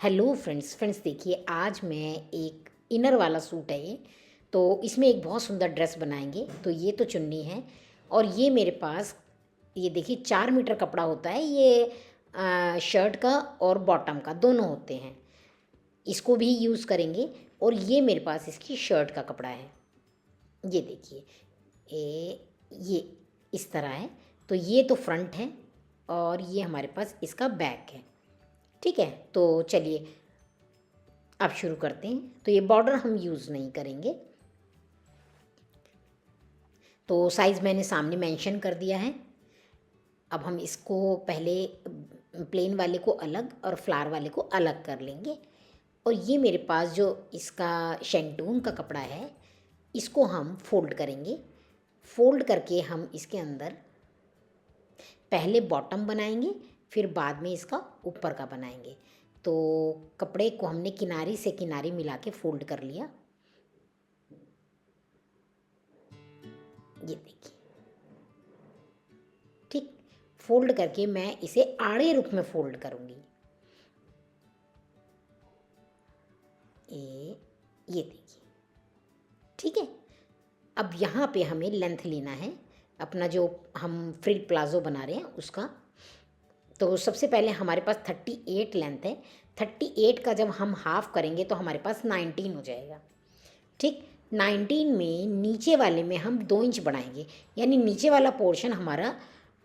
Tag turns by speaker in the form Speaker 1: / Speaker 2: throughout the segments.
Speaker 1: Hello friends देखिए आज मैं एक इनर वाला सूट है ये। तो इसमें एक बहुत सुंदर ड्रेस बनाएंगे। तो ये तो चुन्नी है और ये मेरे पास ये देखिए 4 मीटर कपड़ा होता है ये। शर्ट का और बॉटम का दोनों होते हैं, इसको भी यूज़ करेंगे। और ये मेरे पास इसकी शर्ट का कपड़ा है, ये देखिए ये इस तरह है। तो ये तो फ्रंट है और ये हमारे पास इसका बैक है। ठीक है, तो चलिए अब शुरू करते हैं। तो ये बॉर्डर हम यूज़ नहीं करेंगे, तो साइज़ मैंने सामने मेंशन कर दिया है। अब हम इसको पहले प्लेन वाले को अलग और फ्लावर वाले को अलग कर लेंगे। और ये मेरे पास जो इसका शेंटून का कपड़ा है, इसको हम फोल्ड करेंगे। फोल्ड करके हम इसके अंदर पहले बॉटम बनाएंगे, फिर बाद में इसका ऊपर का बनाएंगे। तो कपड़े को हमने किनारी से किनारी मिला के फोल्ड कर लिया, ये देखिए। ठीक, फोल्ड करके मैं इसे आड़े रुख में फोल्ड करूँगी। ये देखिए, ठीक है। अब यहाँ पे हमें लेंथ लेना है अपना, जो हम फ्रिल प्लाज़ो बना रहे हैं उसका। तो सबसे पहले हमारे पास 38 लेंथ है। 38 का जब हम हाफ़ करेंगे तो हमारे पास 19 हो जाएगा। ठीक, 19 में नीचे वाले में हम 2 इंच बढ़ाएंगे, यानी नीचे वाला पोर्शन हमारा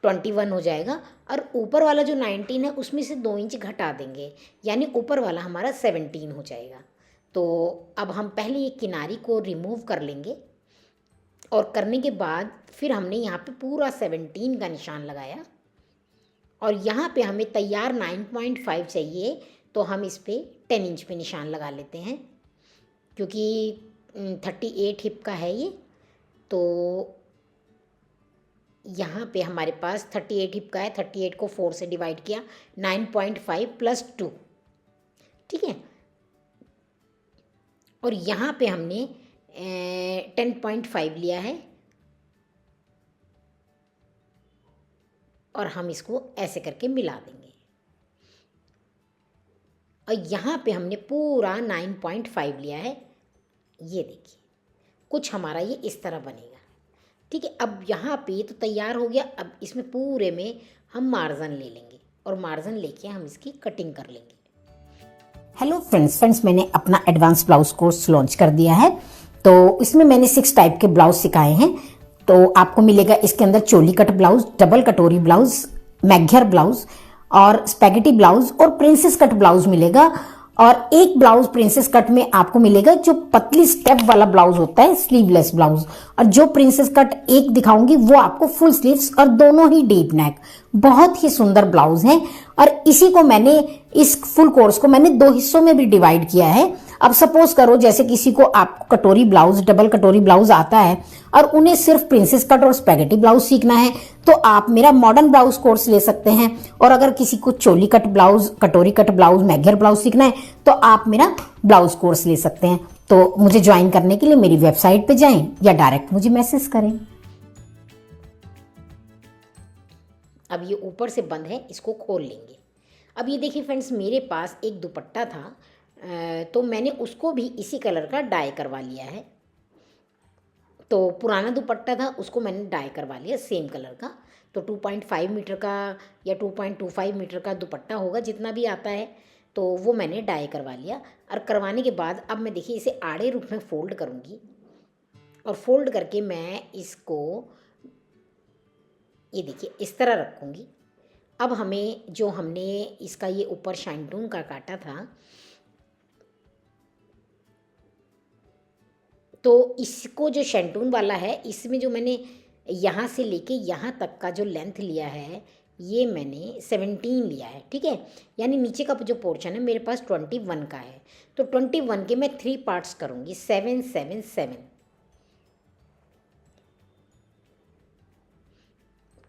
Speaker 1: 21 हो जाएगा। और ऊपर वाला जो 19 है उसमें से 2 इंच घटा देंगे, यानी ऊपर वाला हमारा 17 हो जाएगा। तो अब हम पहले ये किनारी को रिमूव कर लेंगे और करने के बाद फिर हमने यहाँ पे पूरा 17 का निशान लगाया। और यहाँ पे हमें तैयार 9.5 चाहिए, तो हम इस पर 10 इंच पे निशान लगा लेते हैं, क्योंकि 38 हिप का है ये। तो यहाँ पे हमारे पास 38 हिप का है, 38 को 4 से डिवाइड किया, 9.5 + 2, ठीक है। और यहाँ पे हमने 10.5 लिया है और हम इसको ऐसे करके मिला देंगे। और यहाँ पे हमने पूरा 9.5 लिया है, ये देखिए। कुछ हमारा ये इस तरह बनेगा, ठीक है। अब यहाँ पे तो तैयार हो गया। अब इसमें पूरे में हम मार्जिन ले लेंगे और मार्जिन लेके हम इसकी कटिंग कर लेंगे। हेलो फ्रेंड्स मैंने अपना एडवांस ब्लाउज कोर्स लॉन्च कर दिया है। तो इसमें मैंने 6 टाइप के ब्लाउज सिखाए हैं। तो आपको मिलेगा इसके अंदर चोली कट ब्लाउज, डबल कटोरी ब्लाउज, मैग्यर ब्लाउज और स्पैगेटी ब्लाउज और प्रिंसेस कट ब्लाउज मिलेगा। और एक ब्लाउज प्रिंसेस कट में आपको मिलेगा जो पतली स्टेप वाला ब्लाउज होता है, स्लीवलेस ब्लाउज। और जो प्रिंसेस कट एक दिखाऊंगी वो आपको फुल स्लीव्स और दोनों ही डीप नेक, बहुत ही सुंदर ब्लाउज हैं। और इसी को मैंने, इस फुल कोर्स को मैंने 2 हिस्सों में भी डिवाइड किया है। अब सपोज करो जैसे किसी को आप कटोरी ब्लाउज, डबल कटोरी ब्लाउज आता है और उन्हें सिर्फ प्रिंसेस कट और स्पैगेटी ब्लाउज सीखना है, तो आप मेरा मॉडर्न ब्लाउज कोर्स ले सकते हैं। और अगर किसी को चोली कट ब्लाउज, कटोरी कट ब्लाउज, मैग्यर ब्लाउज सीखना है तो आप मेरा ब्लाउज कोर्स ले सकते हैं। तो मुझे ज्वाइन करने के लिए मेरी वेबसाइट पे जाएं या डायरेक्ट मुझे मैसेज करें। अब ये ऊपर से बंद है, इसको खोल लेंगे। अब ये देखिए फ्रेंड्स, मेरे पास एक दुपट्टा था, तो मैंने उसको भी इसी कलर का डाई करवा लिया है। तो पुराना दुपट्टा था, उसको मैंने डाई करवा लिया सेम कलर का। तो 2.5 मीटर का या 2.25 मीटर का दुपट्टा होगा, जितना भी आता है, तो वो मैंने डाई करवा लिया। और करवाने के बाद अब मैं देखिए इसे आड़े रूप में फोल्ड करूँगी और फोल्ड करके मैं इसको ये देखिए इस तरह रखूँगी। अब हमें जो हमने इसका ये ऊपर शाइनटून का काटा था, तो इसको जो शैंटून वाला है, इसमें जो मैंने यहाँ से लेके यहाँ तक का जो लेंथ लिया है, ये मैंने 17 लिया है, ठीक है। यानी नीचे का जो पोर्शन है मेरे पास 21 का है। तो 21 के मैं 3 पार्ट्स करूँगी, 7 7 7,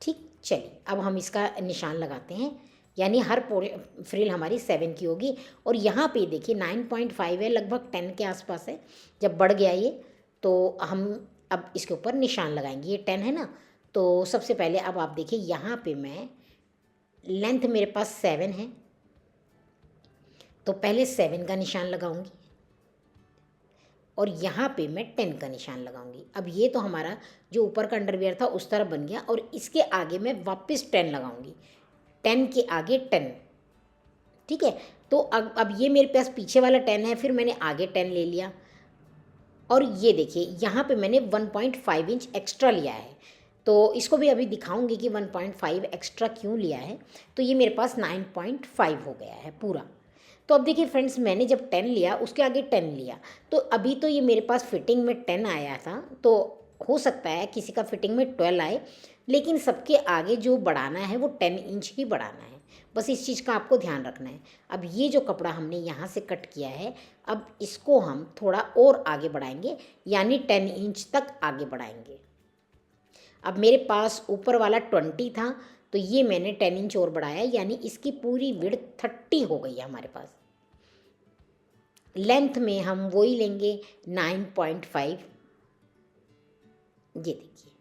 Speaker 1: ठीक। चलिए अब हम इसका निशान लगाते हैं, यानी हर फ्रिल हमारी 7 की होगी। और यहाँ पे देखिए 9.5 है, लगभग 10 के आसपास है। जब बढ़ गया ये, तो हम अब इसके ऊपर निशान लगाएंगे। ये 10 है ना, तो सबसे पहले अब आप देखिए यहाँ पे मैं लेंथ मेरे पास 7 है, तो पहले 7 का निशान लगाऊंगी और यहाँ पे मैं 10 का निशान लगाऊंगी। अब ये तो हमारा जो ऊपर का अंडरवियर था उस तरह बन गया और इसके आगे मैं वापस 10 लगाऊंगी, 10 के आगे 10। ठीक है, तो अब ये मेरे पास पीछे वाला 10 है, फिर मैंने आगे 10 ले लिया और ये देखिए यहाँ पे मैंने 1.5 इंच एक्स्ट्रा लिया है। तो इसको भी अभी दिखाऊंगी कि 1.5 एक्स्ट्रा क्यों लिया है। तो ये मेरे पास 9.5 हो गया है पूरा। तो अब देखिए फ्रेंड्स, मैंने जब 10 लिया उसके आगे 10 लिया, तो अभी तो ये मेरे पास फिटिंग में 10 आया था, तो हो सकता है किसी का फिटिंग में 12 आए, लेकिन सबके आगे जो बढ़ाना है वो 10 इंच ही बढ़ाना है। बस इस चीज़ का आपको ध्यान रखना है। अब ये जो कपड़ा हमने यहाँ से कट किया है, अब इसको हम थोड़ा और आगे बढ़ाएंगे, यानी 10 इंच तक आगे बढ़ाएंगे। अब मेरे पास ऊपर वाला 20 था, तो ये मैंने 10 इंच और बढ़ाया, यानी इसकी पूरी विड्थ 30 हो गई है हमारे पास। लेंथ में हम वही लेंगे 9.5, ये देखिए।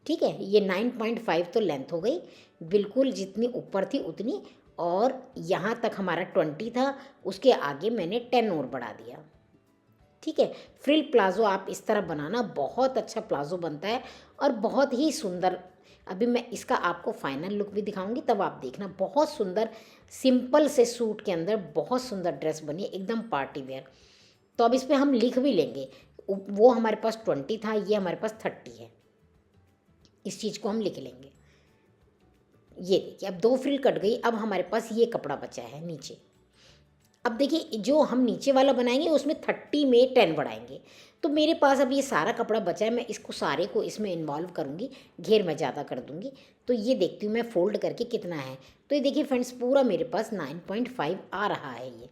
Speaker 1: ठीक है, ये 9.5 तो लेंथ हो गई, बिल्कुल जितनी ऊपर थी उतनी, और यहाँ तक हमारा 20 था, उसके आगे मैंने 10 और बढ़ा दिया। ठीक है, फ्रिल प्लाज़ो आप इस तरह बनाना, बहुत अच्छा प्लाज़ो बनता है और बहुत ही सुंदर। अभी मैं इसका आपको फाइनल लुक भी दिखाऊंगी, तब आप देखना। बहुत सुंदर सिंपल से सूट के अंदर बहुत सुंदर ड्रेस बनी, एकदम पार्टी वेयर। तो अब इस पर हम लिख भी लेंगे, वो हमारे पास 20 था, ये हमारे पास 30 है, इस चीज़ को हम लिख लेंगे। ये देखिए, अब 2 फ्रिल कट गई। अब हमारे पास ये कपड़ा बचा है नीचे। अब देखिए, जो हम नीचे वाला बनाएंगे उसमें 30 में 10 बढ़ाएंगे। तो मेरे पास अब ये सारा कपड़ा बचा है, मैं इसको सारे को इसमें इन्वॉल्व करूँगी, घेर मैं ज़्यादा कर दूँगी। तो ये देखती हूँ मैं फ़ोल्ड करके कितना है। तो ये देखिए फ्रेंड्स, पूरा मेरे पास 9.5 आ रहा है ये।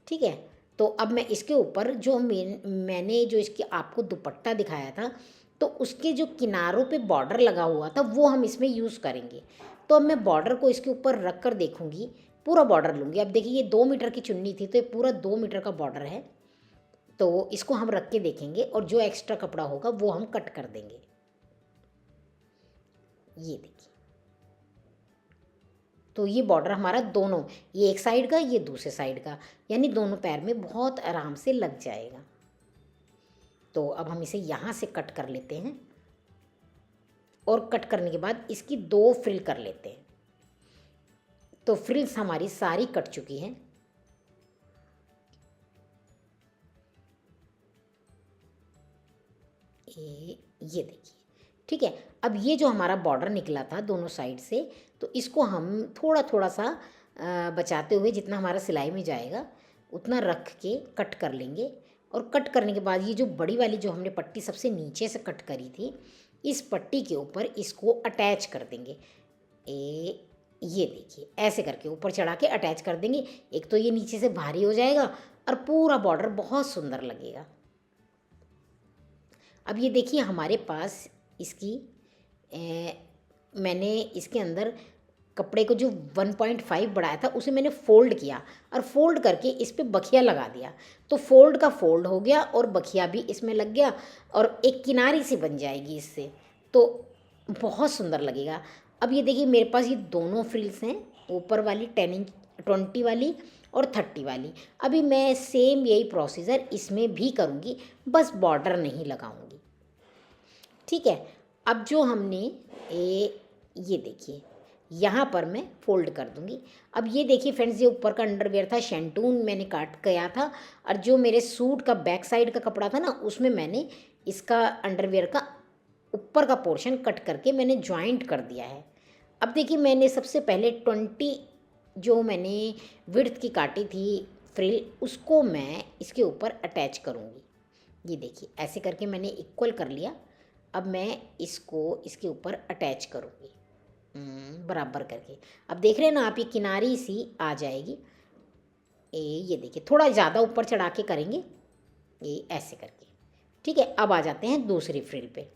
Speaker 1: ठीक है, तो अब मैं इसके ऊपर जो मैंने जो इसकी आपको दुपट्टा दिखाया था, तो उसके जो किनारों पे बॉर्डर लगा हुआ था वो हम इसमें यूज़ करेंगे। तो अब मैं बॉर्डर को इसके ऊपर रख कर देखूँगी, पूरा बॉर्डर लूँगी। अब देखिए, ये 2 मीटर की चुन्नी थी, तो ये पूरा 2 मीटर का बॉर्डर है। तो इसको हम रख के देखेंगे और जो एक्स्ट्रा कपड़ा होगा वो हम कट कर देंगे। ये देखिए, तो ये बॉर्डर हमारा दोनों, ये एक साइड का, ये दूसरे साइड का, यानी दोनों पैर में बहुत आराम से लग जाएगा। तो अब हम इसे यहाँ से कट कर लेते हैं और कट करने के बाद इसकी 2 फ्रिल कर लेते हैं। तो फ्रिल्स हमारी सारी कट चुकी हैं। ये देखिए। ठीक है, अब ये जो हमारा बॉर्डर निकला था दोनों साइड से, तो इसको हम थोड़ा थोड़ा सा बचाते हुए, जितना हमारा सिलाई में जाएगा उतना रख के कट कर लेंगे। और कट करने के बाद ये जो बड़ी वाली जो हमने पट्टी सबसे नीचे से कट करी थी, इस पट्टी के ऊपर इसको अटैच कर देंगे। ये देखिए, ऐसे करके ऊपर चढ़ा के अटैच कर देंगे। एक तो ये नीचे से भारी हो जाएगा और पूरा बॉर्डर बहुत सुंदर लगेगा। अब ये देखिए, हमारे पास इसकी मैंने इसके अंदर कपड़े को जो 1.5 बढ़ाया था उसे मैंने फ़ोल्ड किया और फ़ोल्ड करके इस पर बखिया लगा दिया। तो फ़ोल्ड का फ़ोल्ड हो गया और बखिया भी इसमें लग गया और एक किनारी सी बन जाएगी इससे, तो बहुत सुंदर लगेगा। अब ये देखिए, मेरे पास ये दोनों फ्रिल्स हैं, ऊपर वाली 10 इंच 20 वाली और 30 वाली। अभी मैं सेम यही प्रोसीजर इसमें भी करूँगी, बस बॉर्डर नहीं लगाऊँगी। ठीक है, अब जो हमने ये देखिए, यहाँ पर मैं फ़ोल्ड कर दूँगी। अब ये देखिए फ्रेंड्स, ये ऊपर का अंडरवेयर था, शैंटून मैंने काट किया था, और जो मेरे सूट का बैक साइड का कपड़ा था ना, उसमें मैंने इसका अंडरवेयर का ऊपर का पोर्शन कट करके मैंने जॉइंट कर दिया है। अब देखिए, मैंने सबसे पहले 20 जो मैंने विड्थ की काटी थी फ्रिल, उसको मैं इसके ऊपर अटैच करूँगी। ये देखिए, ऐसे करके मैंने इक्वल कर लिया। अब मैं इसको इसके ऊपर अटैच करूँगी बराबर करके। अब देख रहे हैं ना आप, ये किनारी सी आ जाएगी। ये देखिए, थोड़ा ज़्यादा ऊपर चढ़ा के करेंगे, ये ऐसे करके। ठीक है, अब आ जाते हैं दूसरी फ्रिल पे।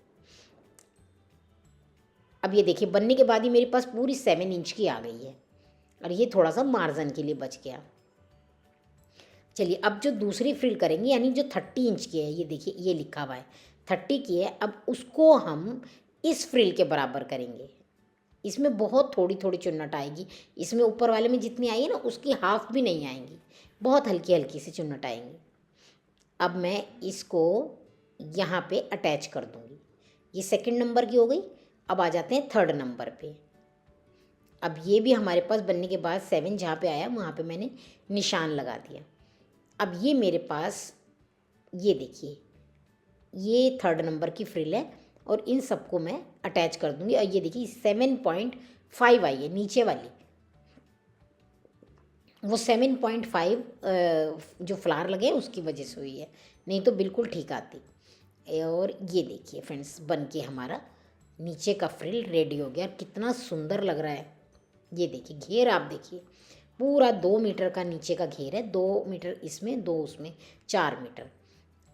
Speaker 1: अब ये देखिए, बनने के बाद ही मेरे पास पूरी 7 इंच की आ गई है और ये थोड़ा सा मार्जिन के लिए बच गया। चलिए, अब जो दूसरी फ्रिल करेंगे, यानी जो 30 इंच की है, ये देखिए ये लिखा हुआ है 30 की है। अब उसको हम इस फ्रिल के बराबर करेंगे। इसमें बहुत थोड़ी थोड़ी चुन्नट आएगी, इसमें ऊपर वाले में जितनी आई है ना, उसकी हाफ भी नहीं आएंगी, बहुत हल्की हल्की से चुन्नट आएंगी। अब मैं इसको यहाँ पे अटैच कर दूँगी। ये सेकंड नंबर की हो गई। अब आ जाते हैं थर्ड नंबर पे। अब ये भी हमारे पास बनने के बाद 7 जहाँ पे आया वहाँ पे मैंने निशान लगा दिया। अब ये मेरे पास, ये देखिए, ये थर्ड नंबर की फ्रिल है और इन सबको मैं अटैच कर दूँगी। और ये देखिए 7.5 आई है नीचे वाली, वो 7.5 जो फ्लावर लगे उसकी वजह से हुई है, नहीं तो बिल्कुल ठीक आती। और ये देखिए फ्रेंड्स, बन के हमारा नीचे का फ्रिल रेडी हो गया। कितना सुंदर लग रहा है। ये देखिए घेर, आप देखिए पूरा 2 मीटर का नीचे का घेर है, 2 मीटर इसमें 2 उसमें, 4 मीटर।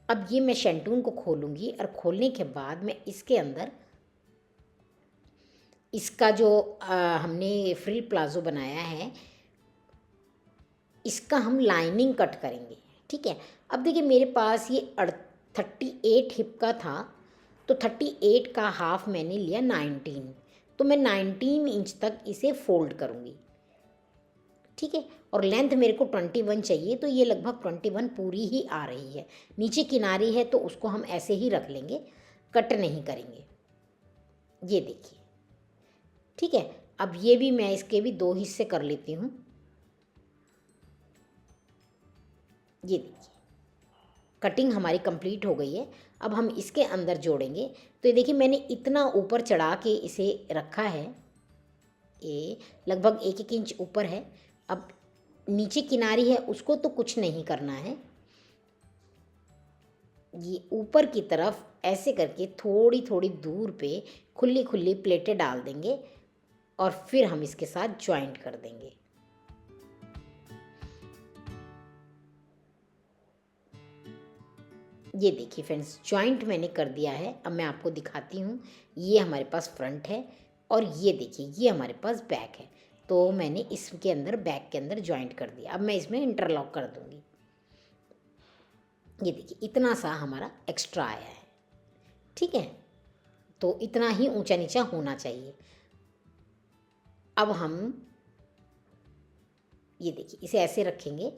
Speaker 1: अब ये मैं शैंटून को खोलूँगी और खोलने के बाद मैं इसके अंदर इसका जो हमने फ्रिल प्लाजो बनाया है इसका हम लाइनिंग कट करेंगे। ठीक है। अब देखिए मेरे पास ये 38 हिप का था, तो 38 का हाफ मैंने लिया 19, तो मैं 19 इंच तक इसे फोल्ड करूँगी। ठीक है। और लेंथ मेरे को 21 चाहिए, तो ये लगभग 21 पूरी ही आ रही है। नीचे किनारी है तो उसको हम ऐसे ही रख लेंगे, कट नहीं करेंगे। ये देखिए। ठीक है। अब ये भी मैं इसके भी 2 हिस्से कर लेती हूँ। ये देखिए कटिंग हमारी कंप्लीट हो गई है। अब हम इसके अंदर जोड़ेंगे। तो ये देखिए मैंने इतना ऊपर चढ़ा के इसे रखा है, ये लगभग 1-1 इंच ऊपर है। अब नीचे किनारी है उसको तो कुछ नहीं करना है, ये ऊपर की तरफ ऐसे करके थोड़ी थोड़ी दूर पे खुली खुली प्लेटें डाल देंगे और फिर हम इसके साथ ज्वाइंट कर देंगे। ये देखिए फ्रेंड्स, ज्वाइंट मैंने कर दिया है। अब मैं आपको दिखाती हूँ। ये हमारे पास फ्रंट है और ये देखिए ये हमारे पास बैक है, तो मैंने इसके अंदर बैक के अंदर ज्वाइंट कर दिया। अब मैं इसमें इंटरलॉक कर दूँगी। ये देखिए इतना सा हमारा एक्स्ट्रा आया है। ठीक है। तो इतना ही ऊंचा नीचा होना चाहिए। अब हम ये देखिए इसे ऐसे रखेंगे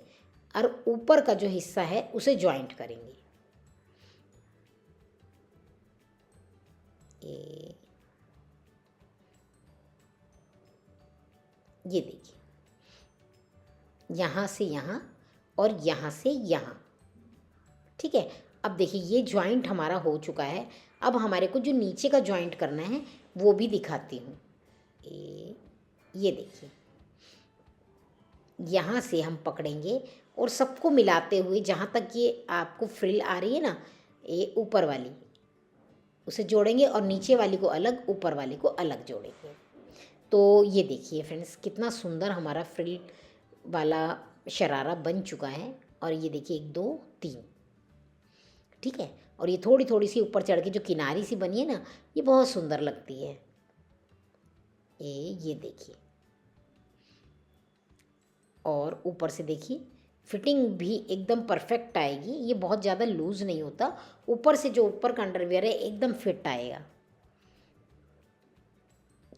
Speaker 1: और ऊपर का जो हिस्सा है उसे ज्वाइंट करेंगे। ये देखिए यहाँ से यहाँ और यहाँ से यहाँ। ठीक है। अब देखिए ये ज्वाइंट हमारा हो चुका है। अब हमारे को जो नीचे का ज्वाइंट करना है वो भी दिखाती हूँ। ये देखिए यहाँ से हम पकड़ेंगे और सबको मिलाते हुए जहाँ तक ये आपको फ्रिल आ रही है ना, ये ऊपर वाली उसे जोड़ेंगे और नीचे वाली को अलग, ऊपर वाली को अलग जोड़ेंगे। तो ये देखिए फ्रेंड्स कितना सुंदर हमारा फ्रिल वाला शरारा बन चुका है। और ये देखिए 1 2 3। ठीक है। और ये थोड़ी थोड़ी सी ऊपर चढ़ के जो किनारी सी बनी है ना, ये बहुत सुंदर लगती है। ये देखिए, और ऊपर से देखिए फिटिंग भी एकदम परफेक्ट आएगी। ये बहुत ज़्यादा लूज़ नहीं होता, ऊपर से जो ऊपर का अंडरवियर है एकदम फिट आएगा।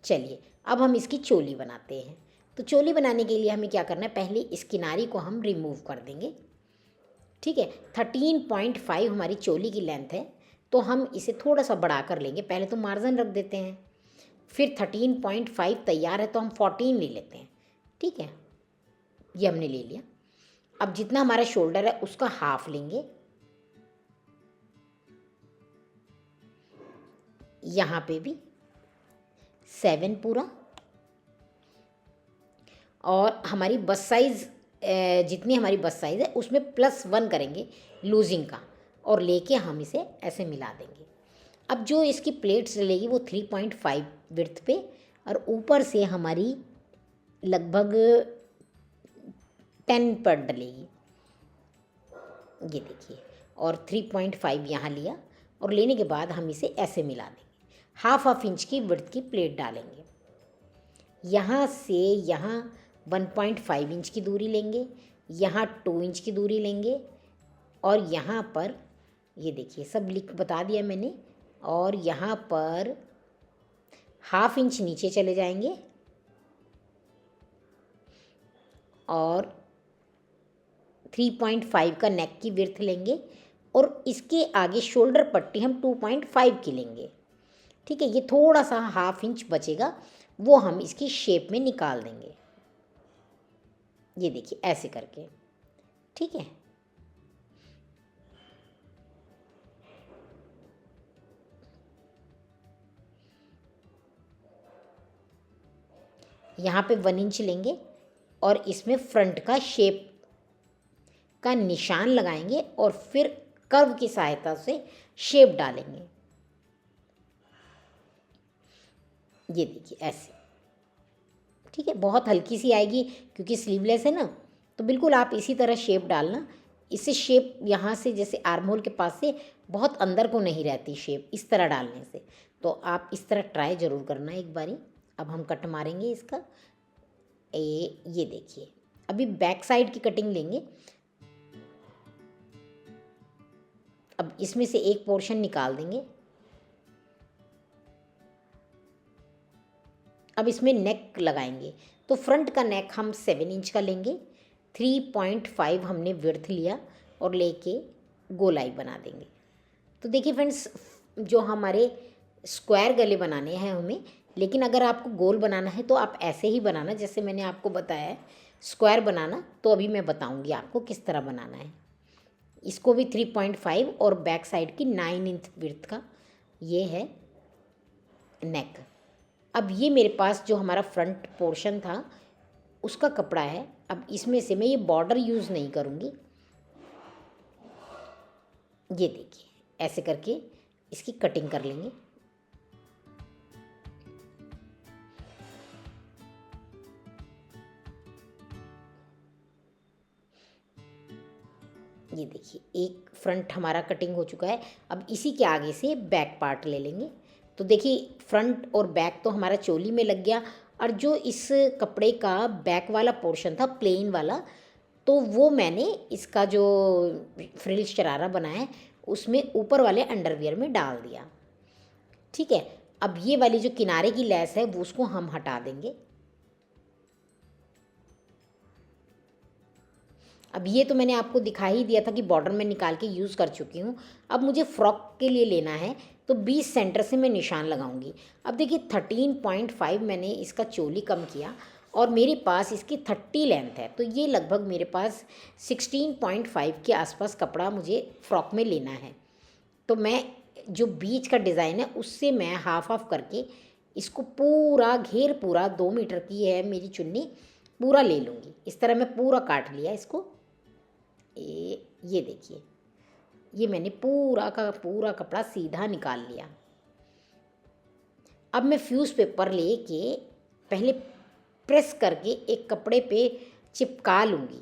Speaker 1: चलिए अब हम इसकी चोली बनाते हैं। तो चोली बनाने के लिए हमें क्या करना है, पहले इस किनारी को हम रिमूव कर देंगे। ठीक है। 13.5 हमारी चोली की लेंथ है, तो हम इसे थोड़ा सा बढ़ा कर लेंगे। पहले तो मार्जिन रख देते हैं, फिर 13.5 तैयार है तो हम 14 ले लेते हैं। ठीक है। ये हमने ले लिया। अब जितना हमारा शोल्डर है उसका हाफ लेंगे, यहाँ पे भी 7 पूरा। और हमारी बस साइज़, जितनी हमारी बस साइज़ है उसमें +1 करेंगे लूजिंग का, और लेके हम इसे ऐसे मिला देंगे। अब जो इसकी प्लेट्स डलेगी वो 3.5 विड्थ पे, और ऊपर से हमारी लगभग 10 पर डलेगी। ये देखिए, और 3.5 यहाँ लिया, और लेने के बाद हम इसे ऐसे मिला देंगे। हाफ इंच की विड्थ की प्लेट डालेंगे। यहाँ से यहाँ 1.5 इंच की दूरी लेंगे, यहाँ 2 इंच की दूरी लेंगे, और यहाँ पर ये देखिए सब लिख बता दिया मैंने। और यहाँ पर हाफ इंच नीचे चले जाएंगे और 3.5 का नेक की विड्थ लेंगे और इसके आगे शोल्डर पट्टी हम 2.5 की लेंगे। ठीक है, ये थोड़ा सा 1/2 इंच बचेगा, वो हम इसकी शेप में निकाल देंगे। ये देखिए ऐसे करके। ठीक है, यहाँ पे 1 इंच लेंगे और इसमें फ्रंट का शेप का निशान लगाएंगे और फिर कर्व की सहायता से शेप डालेंगे। ये देखिए ऐसे। ठीक है, बहुत हल्की सी आएगी क्योंकि स्लीवलेस है ना, तो बिल्कुल आप इसी तरह शेप डालना। इससे शेप यहाँ से जैसे आर्म होल के पास से बहुत अंदर को नहीं रहती शेप, इस तरह डालने से। तो आप इस तरह ट्राई ज़रूर करना एक बारी। अब हम कट मारेंगे इसका। ये देखिए, अभी बैक साइड की कटिंग लेंगे। अब इसमें से एक पोर्शन निकाल देंगे। अब इसमें नेक लगाएंगे, तो फ्रंट का नेक हम 7 इंच का लेंगे। 3.5 हमने विड्थ लिया और लेके गोलाई बना देंगे। तो देखिए फ्रेंड्स, जो हमारे स्क्वायर गले बनाने हैं हमें, लेकिन अगर आपको गोल बनाना है तो आप ऐसे ही बनाना जैसे मैंने आपको बताया है। स्क्वायर बनाना तो अभी मैं बताऊंगी आपको किस तरह बनाना है। इसको भी 3.5 और बैक साइड की 9 इंच विड्थ का ये है नेक। अब ये मेरे पास जो हमारा फ्रंट पोर्शन था उसका कपड़ा है। अब इसमें से मैं ये बॉर्डर यूज़ नहीं करूँगी। ये देखिए ऐसे करके इसकी कटिंग कर लेंगे। ये देखिए एक फ्रंट हमारा कटिंग हो चुका है। अब इसी के आगे से बैक पार्ट ले लेंगे। तो देखिए फ्रंट और बैक तो हमारा चोली में लग गया, और जो इस कपड़े का बैक वाला पोर्शन था प्लेन वाला, तो वो मैंने इसका जो फ्रिल शरारा बनाया है उसमें ऊपर वाले अंडरवियर में डाल दिया। ठीक है, अब ये वाली जो किनारे की लेस है वो उसको हम हटा देंगे। अब ये तो मैंने आपको दिखा ही दिया था कि बॉर्डर में निकाल के यूज़ कर चुकी हूँ। अब मुझे फ्रॉक के लिए लेना है, तो 20 सेंटर से मैं निशान लगाऊंगी। अब देखिए 13.5 मैंने इसका चोली कम किया और मेरे पास इसकी 30 लेंथ है, तो ये लगभग मेरे पास 16.5 के आसपास कपड़ा मुझे फ्रॉक में लेना है। तो मैं जो बीच का डिज़ाइन है उससे मैं हाफ ऑफ करके इसको पूरा घेर, पूरा 2 मीटर की है मेरी चुन्नी, पूरा ले लूँगी। इस तरह मैं पूरा काट लिया इसको। ये देखिए, ये मैंने पूरा का पूरा कपड़ा सीधा निकाल लिया। अब मैं फ्यूज़ पेपर लेके पहले प्रेस करके एक कपड़े पे चिपका लूँगी,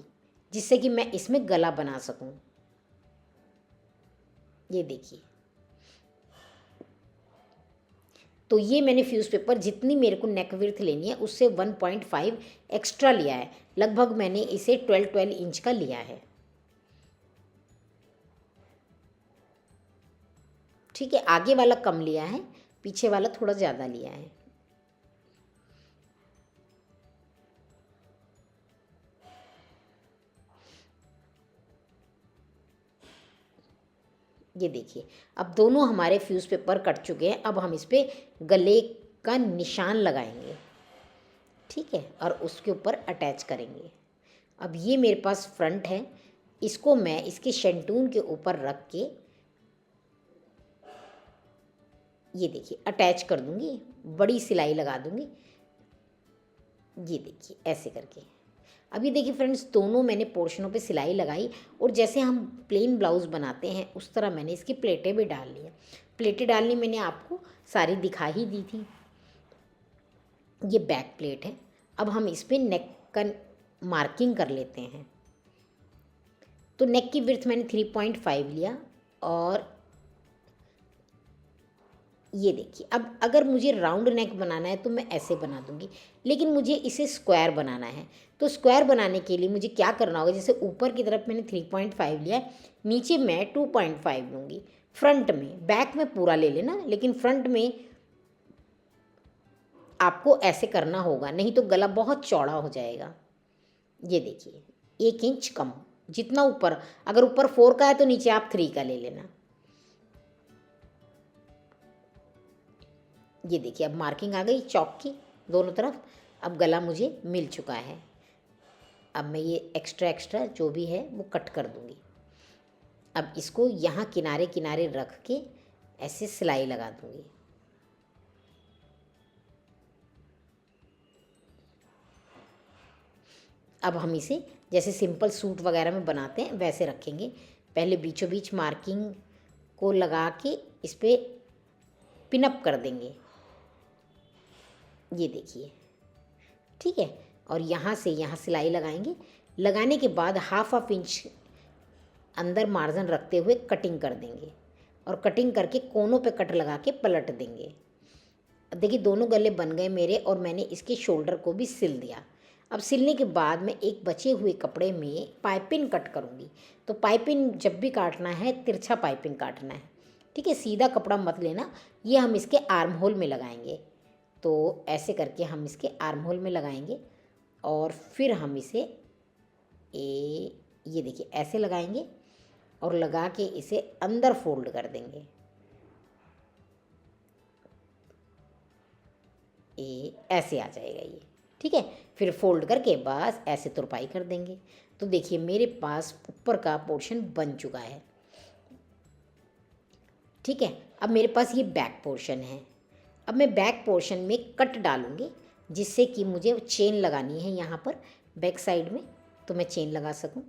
Speaker 1: जिससे कि मैं इसमें गला बना सकूँ। ये देखिए, तो ये मैंने फ्यूज़ पेपर जितनी मेरे को नेक विड्थ लेनी है उससे 1.5 एक्स्ट्रा लिया है। लगभग मैंने इसे 12 इंच का लिया है। ठीक है, आगे वाला कम लिया है, पीछे वाला थोड़ा ज़्यादा लिया है। ये देखिए, अब दोनों हमारे फ्यूज़ पेपर कट चुके हैं। अब हम इस पर गले का निशान लगाएंगे। ठीक है, और उसके ऊपर अटैच करेंगे। अब ये मेरे पास फ्रंट है, इसको मैं इसके शेंटून के ऊपर रख के ये देखिए अटैच कर दूंगी, बड़ी सिलाई लगा दूंगी। ये देखिए ऐसे करके। अब ये देखिए फ्रेंड्स, दोनों मैंने पोर्शनों पे सिलाई लगाई और जैसे हम प्लेन ब्लाउज़ बनाते हैं उस तरह मैंने इसकी प्लेटें भी डाल ली हैं। प्लेटें डालनी मैंने आपको सारी दिखा ही दी थी। ये बैक प्लेट है। अब हम इस पर नेक का मार्किंग कर लेते हैं। तो नेक की विड्थ मैंने 3.5 लिया और ये देखिए, अब अगर मुझे राउंड नेक बनाना है तो मैं ऐसे बना दूंगी, लेकिन मुझे इसे स्क्वायर बनाना है। तो स्क्वायर बनाने के लिए मुझे क्या करना होगा, जैसे ऊपर की तरफ मैंने 3.5 लिया, नीचे मैं 2.5 लूँगी। फ्रंट में, बैक में पूरा ले लेना, लेकिन फ्रंट में आपको ऐसे करना होगा, नहीं तो गला बहुत चौड़ा हो जाएगा। ये देखिए 1 इंच कम, जितना ऊपर, अगर ऊपर 4 का है तो नीचे आप 3 का ले लेना। ये देखिए अब मार्किंग आ गई चौक की दोनों तरफ। अब गला मुझे मिल चुका है। अब मैं ये एक्स्ट्रा जो भी है वो कट कर दूँगी। अब इसको यहाँ किनारे किनारे रख के ऐसे सिलाई लगा दूँगी। अब हम इसे जैसे सिंपल सूट वगैरह में बनाते हैं वैसे रखेंगे। पहले बीचों बीच मार्किंग को लगा के इस पर पिनअप कर देंगे। ये देखिए, ठीक है। और यहाँ से यहाँ सिलाई लगाएंगे। लगाने के बाद हाफ इंच अंदर मार्जिन रखते हुए कटिंग कर देंगे और कटिंग करके कोनों पे कट लगा के पलट देंगे। देखिए दोनों गले बन गए मेरे और मैंने इसके शोल्डर को भी सिल दिया। अब सिलने के बाद मैं एक बचे हुए कपड़े में पाइपिंग कट करूँगी। तो पाइपिंग जब भी काटना है तिरछा पाइपिंग काटना है, ठीक है, सीधा कपड़ा मत लेना। ये हम इसके आर्म होल में लगाएंगे। तो ऐसे करके हम इसके आर्म होल में लगाएंगे और फिर हम इसे ये देखिए ऐसे लगाएंगे और लगा के इसे अंदर फोल्ड कर देंगे। ऐसे आ जाएगा ये, ठीक है। फिर फोल्ड करके बस ऐसे तुरपाई कर देंगे। तो देखिए मेरे पास ऊपर का पोर्शन बन चुका है, ठीक है। अब मेरे पास ये बैक पोर्शन है। अब मैं बैक पोर्शन में कट डालूँगी जिससे कि मुझे चेन लगानी है यहाँ पर बैक साइड में, तो मैं चेन लगा सकूँ।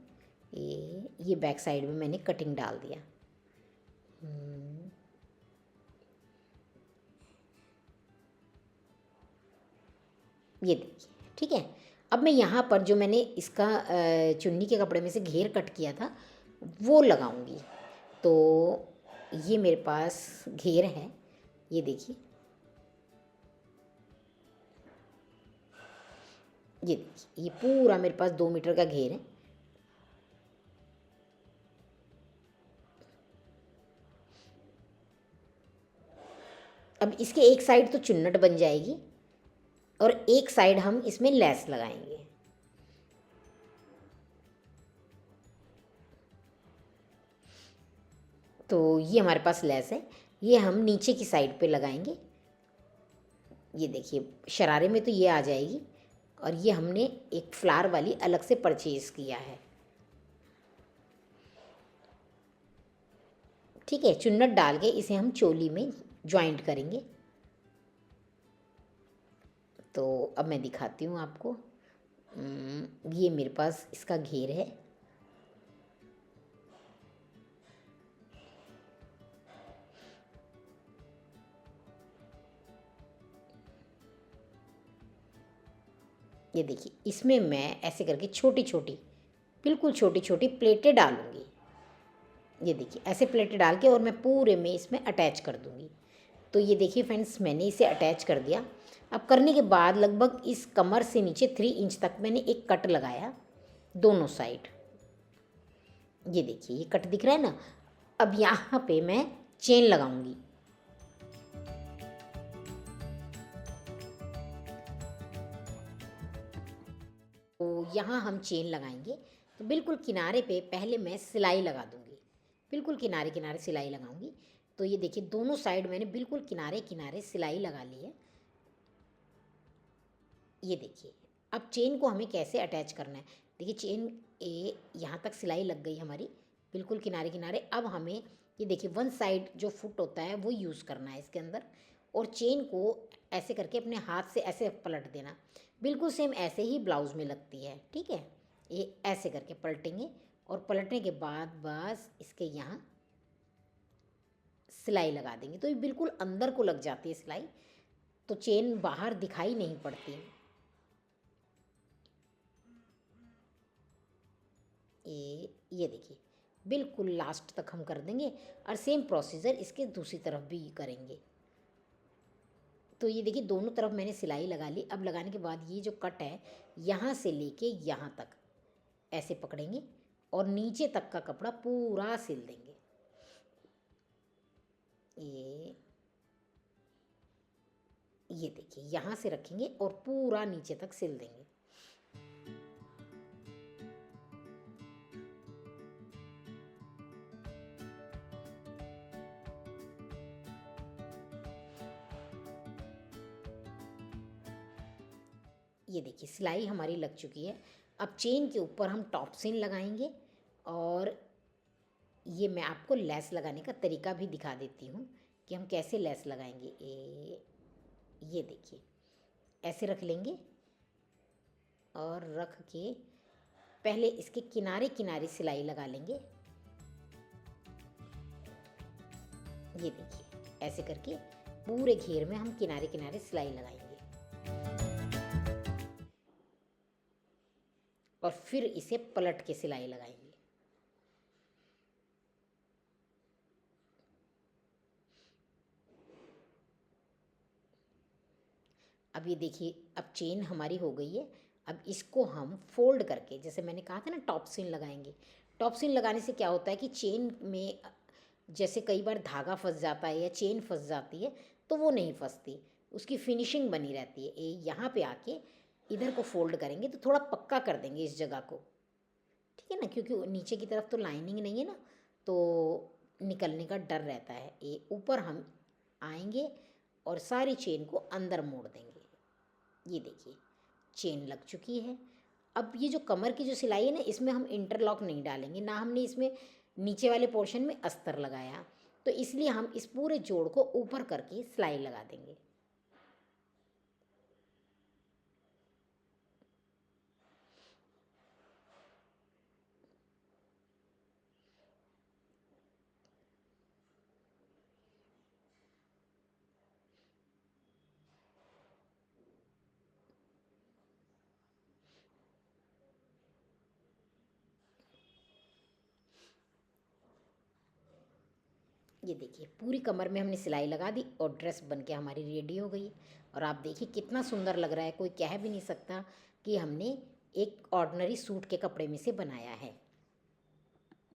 Speaker 1: ये बैक साइड में मैंने कटिंग डाल दिया। ये देखिए, ठीक है। अब मैं यहाँ पर जो मैंने इसका चुन्नी के कपड़े में से घेर कट किया था वो लगाऊंगी। तो ये मेरे पास घेर है, ये देखिए, ये देखिए, ये पूरा मेरे पास 2 मीटर का घेर है। अब इसके एक साइड तो चुन्नट बन जाएगी और एक साइड हम इसमें लेस लगाएंगे। तो ये हमारे पास लेस है, ये हम नीचे की साइड पे लगाएंगे। ये देखिए शरारे में तो ये आ जाएगी और ये हमने एक फ्लावर वाली अलग से परचेज़ किया है, ठीक है। चुन्नट डाल के इसे हम चोली में ज्वाइंट करेंगे। तो अब मैं दिखाती हूँ आपको। ये मेरे पास इसका घेर है। ये देखिए इसमें मैं ऐसे करके छोटी छोटी, बिल्कुल छोटी छोटी प्लेटें डालूँगी। ये देखिए ऐसे प्लेटें डाल के और मैं पूरे में इसमें अटैच कर दूँगी। तो ये देखिए फ्रेंड्स मैंने इसे अटैच कर दिया। अब करने के बाद लगभग इस कमर से नीचे 3 इंच तक मैंने एक कट लगाया दोनों साइड। ये देखिए ये कट दिख रहा है ना। अब यहाँ पे मैं चेन लगाऊंगी। तो यहाँ हम चेन लगाएंगे। तो बिल्कुल किनारे पे पहले मैं सिलाई लगा दूंगी, बिल्कुल किनारे किनारे सिलाई लगाऊंगी। तो ये देखिए दोनों साइड मैंने बिल्कुल किनारे किनारे सिलाई लगा ली है। ये देखिए अब चेन को हमें कैसे अटैच करना है। देखिए चेन यहाँ तक सिलाई लग गई हमारी बिल्कुल किनारे किनारे। अब हमें ये देखिए वन साइड जो फुट होता है वो यूज़ करना है इसके अंदर और चेन को ऐसे करके अपने हाथ से ऐसे पलट देना। बिल्कुल सेम ऐसे ही ब्लाउज़ में लगती है, ठीक है। ये ऐसे करके पलटेंगे और पलटने के बाद बस इसके यहाँ सिलाई लगा देंगे। तो ये बिल्कुल अंदर को लग जाती है सिलाई, तो चेन बाहर दिखाई नहीं पड़ती। ये देखिए बिल्कुल लास्ट तक हम कर देंगे और सेम प्रोसीजर इसके दूसरी तरफ भी करेंगे। तो ये देखिए दोनों तरफ मैंने सिलाई लगा ली। अब लगाने के बाद ये जो कट है यहाँ से लेके यहाँ तक ऐसे पकड़ेंगे और नीचे तक का कपड़ा पूरा सिल देंगे। ये देखिए यहाँ से रखेंगे और पूरा नीचे तक सिल देंगे। ये देखिए सिलाई हमारी लग चुकी है। अब चेन के ऊपर हम टॉप सीन लगाएंगे और ये मैं आपको लेस लगाने का तरीका भी दिखा देती हूँ कि हम कैसे लेस लगाएंगे। ये देखिए ऐसे रख लेंगे और रख के पहले इसके किनारे किनारे सिलाई लगा लेंगे। ये देखिए ऐसे करके पूरे घेर में हम किनारे किनारे सिलाई लगाएंगे और फिर इसे पलट के सिलाई लगाएंगे। अब ये देखिए अब चेन हमारी हो गई है। अब इसको हम फोल्ड करके, जैसे मैंने कहा था ना टॉप सीन लगाएंगे। टॉप सीन लगाने से क्या होता है कि चेन में जैसे कई बार धागा फंस जाता है या चेन फंस जाती है तो वो नहीं फंसती, उसकी फिनिशिंग बनी रहती है। यहाँ पे आके इधर को फोल्ड करेंगे तो थोड़ा पक्का कर देंगे इस जगह को, ठीक है ना, क्योंकि नीचे की तरफ तो लाइनिंग नहीं है ना, तो निकलने का डर रहता है। ये ऊपर हम आएंगे और सारी चेन को अंदर मोड़ देंगे। ये देखिए चेन लग चुकी है। अब ये जो कमर की जो सिलाई है ना, इसमें हम इंटरलॉक नहीं डालेंगे, ना हमने इसमें नीचे वाले पोर्शन में अस्तर लगाया, तो इसलिए हम इस पूरे जोड़ को ऊपर करके सिलाई लगा देंगे। ये देखिए पूरी कमर में हमने सिलाई लगा दी और ड्रेस बन के हमारी रेडी हो गई। और आप देखिए कितना सुंदर लग रहा है, कोई कह भी नहीं सकता कि हमने एक ऑर्डिनरी सूट के कपड़े में से बनाया है।